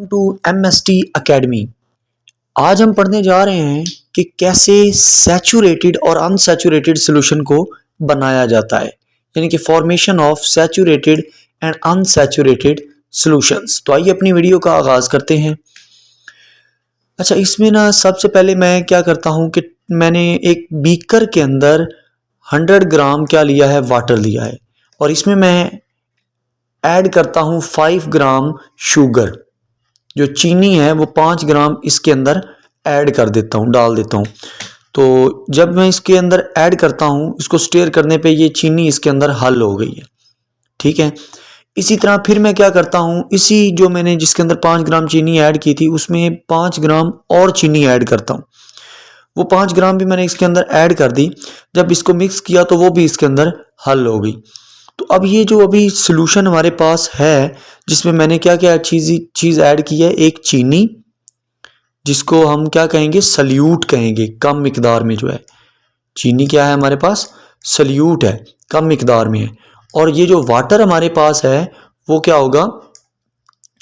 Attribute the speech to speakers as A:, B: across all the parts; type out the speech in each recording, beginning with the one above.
A: To MST academy. आज हम पढ़ने जा रहे हैं कि कैसे सैचुरेटेड और अनसैचुरेटेड सॉल्यूशन को बनाया जाता है, यानी कि formation of saturated and unsaturated solutions. तो आइए अपनी वीडियो का आगाज करते हैं। अच्छा, इसमें ना सबसे पहले मैं क्या करता हूं कि मैंने एक बीकर के अंदर 100 ग्राम क्या लिया है, वाटर लिया है, और इसमें मैं ऐड करता हूं 5 ग्राम शुगर। जो चीनी है वो 5 ग्राम इसके अंदर ऐड कर देता हूँ, डाल देता हूँ। तो जब मैं इसके अंदर ऐड करता हूँ, इसको स्टेयर करने पे ये चीनी इसके अंदर हल हो गई है। ठीक है, इसी तरह फिर मैं क्या करता हूँ, इसी जो मैंने जिसके अंदर 5 ग्राम चीनी ऐड की थी उसमें 5 ग्राम और चीनी ऐड करता हूँ। वो 5 ग्राम भी मैंने इसके अंदर ऐड कर दी। जब इसको मिक्स किया तो वो भी इसके अंदर हल हो गई। तो अब ये जो अभी सॉल्यूशन हमारे पास है, जिसमें मैंने क्या क्या चीज़ ऐड की है, एक चीनी जिसको हम क्या कहेंगे, सल्यूट कहेंगे, कम मिकदार में जो है चीनी क्या है हमारे पास, सल्यूट है, कम मिकदार में है। और ये जो वाटर हमारे पास है वो क्या होगा,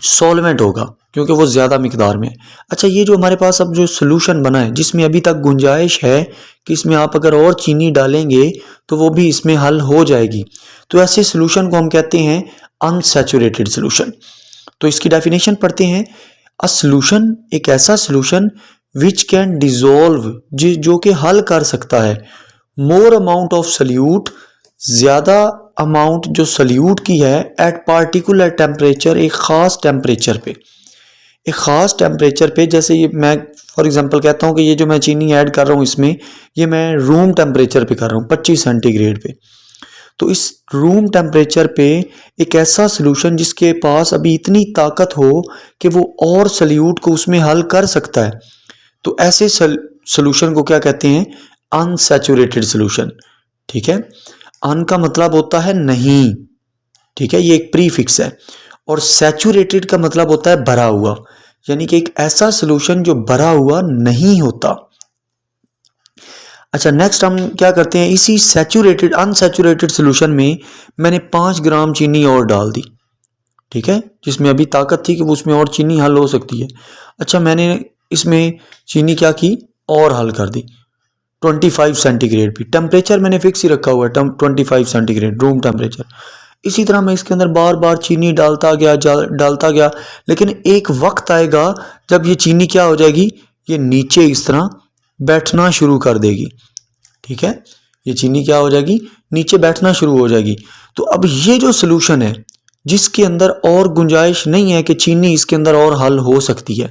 A: सॉल्वेंट होगा, क्योंकि वो ज़्यादा मिकदार में है। अच्छा, ये जो हमारे पास अब जो सॉल्यूशन बना है, जिसमें अभी तक गुंजाइश है कि इसमें आप अगर और चीनी डालेंगे तो वो भी इसमें हल हो जाएगी, तो ऐसे सॉल्यूशन को हम कहते हैं अनसैचुरेटेड सॉल्यूशन। तो इसकी डेफिनेशन पढ़ते हैं। अ सॉल्यूशन, एक ऐसा सॉल्यूशन विच कैन डिजोल्व, जो कि हल कर सकता है, मोर अमाउंट ऑफ सल्यूट, ज़्यादा अमाउंट जो सल्यूट की है, एट पार्टिकुलर टेम्परेचर, एक ख़ास टेम्परेचर पे, एक ख़ास टेम्परेचर पे। जैसे ये मैं फॉर एग्जांपल कहता हूँ कि ये जो मैं चीनी ऐड कर रहा हूँ इसमें, ये मैं रूम टेम्परेचर पे कर रहा हूँ, 25 सेंटीग्रेड पे। तो इस रूम टेम्परेचर पे एक ऐसा सॉल्यूशन जिसके पास अभी इतनी ताकत हो कि वो और सल्यूट को उसमें हल कर सकता है, तो ऐसे सॉल्यूशन को क्या कहते हैं, अनसैचुरेटेड सॉल्यूशन। ठीक है, अन का मतलब होता है नहीं, ठीक है, ये एक प्रीफिक्स है, और सैचुरेटेड का मतलब होता है भरा हुआ, यानी कि एक ऐसा सॉल्यूशन जो भरा हुआ नहीं होता। अच्छा, नेक्स्ट हम क्या करते हैं, इसी सैचुरेटेड अनसैचुरेटेड सॉल्यूशन में मैंने 5 ग्राम चीनी और डाल दी। ठीक है, जिसमें अभी ताकत थी कि वो उसमें और चीनी हल हो सकती है। अच्छा, मैंने इसमें चीनी क्या की, और हल कर दी 25 सेंटीग्रेड पे। टेम्परेचर मैंने फिक्स ही रखा हुआ है, 25 सेंटीग्रेड रूम टेम्परेचर। इसी तरह मैं इसके अंदर बार बार चीनी डालता गया, लेकिन एक वक्त आएगा जब ये चीनी क्या हो जाएगी, ये नीचे इस तरह बैठना शुरू कर देगी। ठीक है, ये चीनी क्या हो जाएगी, नीचे बैठना शुरू हो जाएगी। तो अब ये जो सॉल्यूशन है जिसके अंदर और गुंजाइश नहीं है कि चीनी इसके अंदर और हल हो सकती है,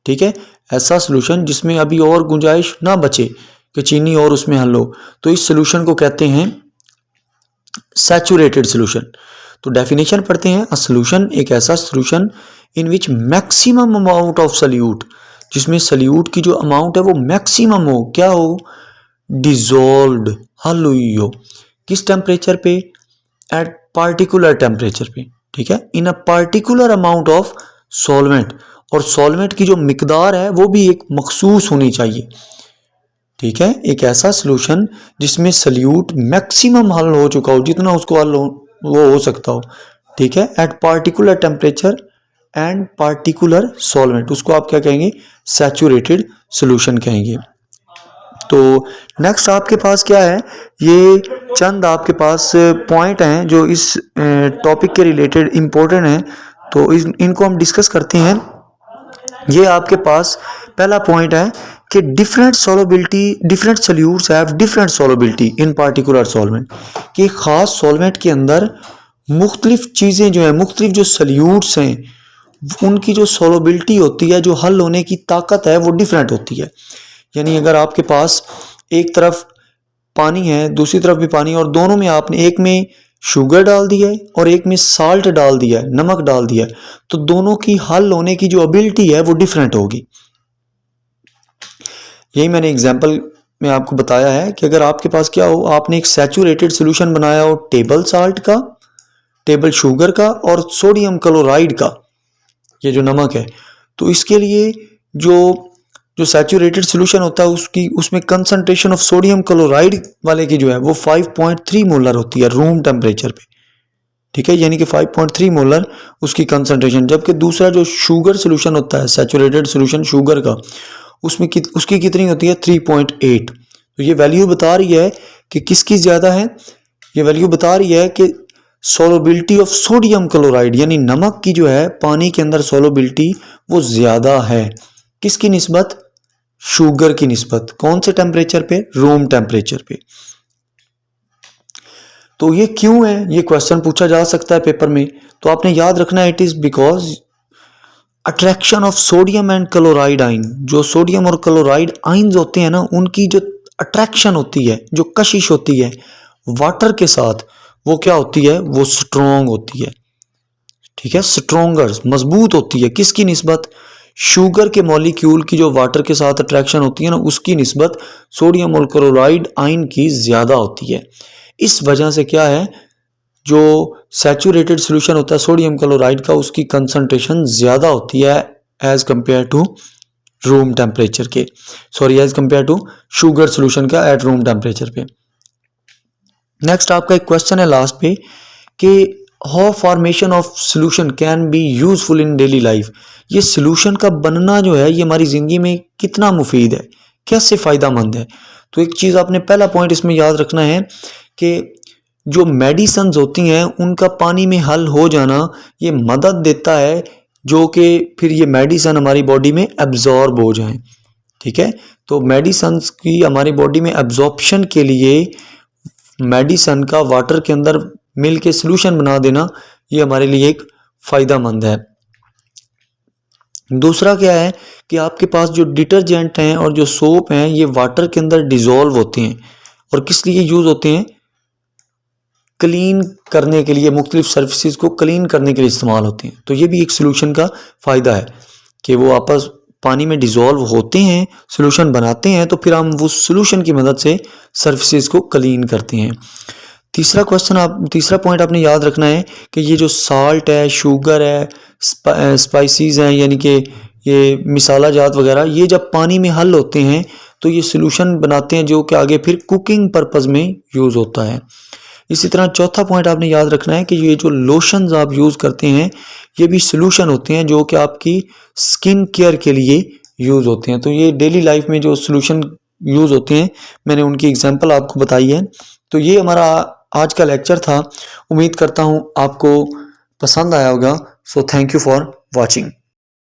A: ठीक है, ऐसा सॉल्यूशन जिसमें अभी और गुंजाइश ना बचे कि चीनी और उसमें हल हो, तो इस सॉल्यूशन को कहते हैं सैचुरेटेड सॉल्यूशन। तो डेफिनेशन पढ़ते हैं। अ सॉल्यूशन, एक ऐसा solution in which maximum amount of solute, जिसमें सल्यूट की जो अमाउंट है वो मैक्सिमम हो, क्या हो, डिजोल्व्ड, हल हुई हो, किस टेम्परेचर पे, एट पार्टिकुलर टेम्परेचर पे। ठीक है, in a particular amount of solvent, और सॉल्वेंट की जो मिकदार है वो भी एक मखसूस होनी चाहिए। ठीक है, एक ऐसा सॉल्यूशन जिसमें सल्यूट मैक्सिमम हल हो चुका हो, जितना उसको हल हो वो हो सकता हो। ठीक है, eight particular temperature and particular solvent, उसको आप क्या कहेंगे, सैचुरेटेड सॉल्यूशन कहेंगे। तो नेक्स्ट आपके पास क्या है, ये चंद आपके पास पॉइंट हैं जो इस टॉपिक के रिलेटेड इम्पोर्टेंट हैं, तो इनको हम डिस्कस करते हैं। ये आपके पास पहला पॉइंट है कि different solutes have different solubility in particular solvent, कि खास सॉल्वेंट के अंदर मुख्तलिफ चीज़ें जो हैं, मुख्तलिफ जो सॉल्यूट्स हैं, उनकी जो सॉल्युबिलिटी होती है, जो हल होने की ताकत है, वो डिफरेंट होती है। यानी अगर आपके पास एक तरफ पानी है, दूसरी तरफ भी पानी, और दोनों में आपने एक में शुगर डाल दिया है और एक में साल्ट डाल दिया है, नमक डाल दिया है, तो दोनों की हल होने की जो एबिलिटी है वो डिफरेंट होगी। यही मैंने एग्जांपल में आपको बताया है कि अगर आपके पास क्या हो, आपने एक सैचुरेटेड सॉल्यूशन बनाया हो टेबल साल्ट का, टेबल शुगर का और सोडियम क्लोराइड का, ये जो नमक है, तो इसके लिए जो सैचुरेटेड सॉल्यूशन होता है उसमें कंसंट्रेशन ऑफ सोडियम क्लोराइड वाले की जो है वो 5.3 मोलर होती है रूम टेम्परेचर पे। ठीक है, यानी कि 5.3 मोलर उसकी कंसंट्रेशन। जबकि दूसरा जो शुगर सोल्यूशन होता है, सैचुरेटेड सोल्यूशन शुगर का, उसमें उसकी कितनी होती है 3.8। तो ये वैल्यू बता रही है कि किसकी ज़्यादा है, ये वैल्यू बता रही है कि सोलबिलिटी ऑफ सोडियम क्लोराइड यानी नमक की जो है पानी के अंदर सोलबिलिटी वो ज़्यादा है। किसकी निस्बत, शुगर की निस्बत। कौन से टेम्परेचर पे, रूम टेम्परेचर पे। तो ये क्यों है, ये क्वेश्चन पूछा जा सकता है पेपर में। तो आपने याद रखना है, it is because attraction of sodium and chloride आइन। जो सोडियम और क्लोराइड आइन्स होते हैं ना, उनकी जो अट्रैक्शन होती है, जो कशिश होती है वाटर के साथ, वो क्या होती है, वो स्ट्रोंग होती है। ठीक है, स्ट्रोंगर, मजबूत होती है। किसकी निस्बत, शुगर के मॉलिक्यूल की जो वाटर के साथ अट्रैक्शन होती है ना, उसकी निस्बत सोडियम और क्लोराइड आइन की ज्यादा होती है। इस वजह से क्या है, जो सैचुरेटेड सोल्यूशन होता है सोडियम क्लोराइड का, उसकी कंसंट्रेशन ज्यादा होती है as compare to room temperature के, sorry as compare to sugar solution का एट रूम टेम्परेचर पे। नेक्स्ट आपका एक क्वेश्चन है लास्ट पे कि how formation of solution can be useful in daily life. ये सोल्यूशन का बनना जो है, ये हमारी जिंदगी में कितना मुफीद है, कैसे फायदेमंद है। तो एक चीज आपने पहला पॉइंट इसमें याद रखना है कि जो मेडिसिन्स होती हैं उनका पानी में हल हो जाना, ये मदद देता है जो कि फिर ये मेडिसिन हमारी बॉडी में एब्जॉर्ब हो जाएं। ठीक है, तो मेडिसिन्स की हमारी बॉडी में एब्जॉर्प्शन के लिए मेडिसिन का वाटर के अंदर मिल के सोल्यूशन बना देना, ये हमारे लिए एक फायदेमंद है। दूसरा क्या है कि आपके पास जो डिटर्जेंट हैं और जो सोप हैं, ये वाटर के अंदर डिजोल्व होते हैं और किस लिए यूज होते हैं, क्लीन करने के लिए, मुख्तलिफ सर्फेसिस को क्लीन करने के लिए इस्तेमाल होते हैं। तो ये भी एक सोल्यूशन का फ़ायदा है कि वो आपस पानी में डिज़ोल्व होते हैं, सोल्यूशन बनाते हैं, तो फिर हम वो सोल्यूशन की मदद से सर्फेसिस को क्लीन करते हैं। तीसरा पॉइंट आपने याद रखना है कि ये जो साल्ट है, शुगर है, स्पाइसेस हैं, यानी कि ये मिसाला जात वगैरह, ये जब पानी में हल होते हैं तो ये सोल्यूशन बनाते हैं जो कि आगे फिर कुकिंग पर्पज़ में यूज़ होता है। इसी तरह चौथा पॉइंट आपने याद रखना है कि ये जो लोशंस आप यूज़ करते हैं, ये भी सोल्यूशन होते हैं जो कि आपकी स्किन केयर के लिए यूज़ होते हैं। तो ये डेली लाइफ में जो सोल्यूशन यूज़ होते हैं, मैंने उनकी एग्जांपल आपको बताई है। तो ये हमारा आज का लेक्चर था। उम्मीद करता हूँ आपको पसंद आया होगा। So thank you for watching.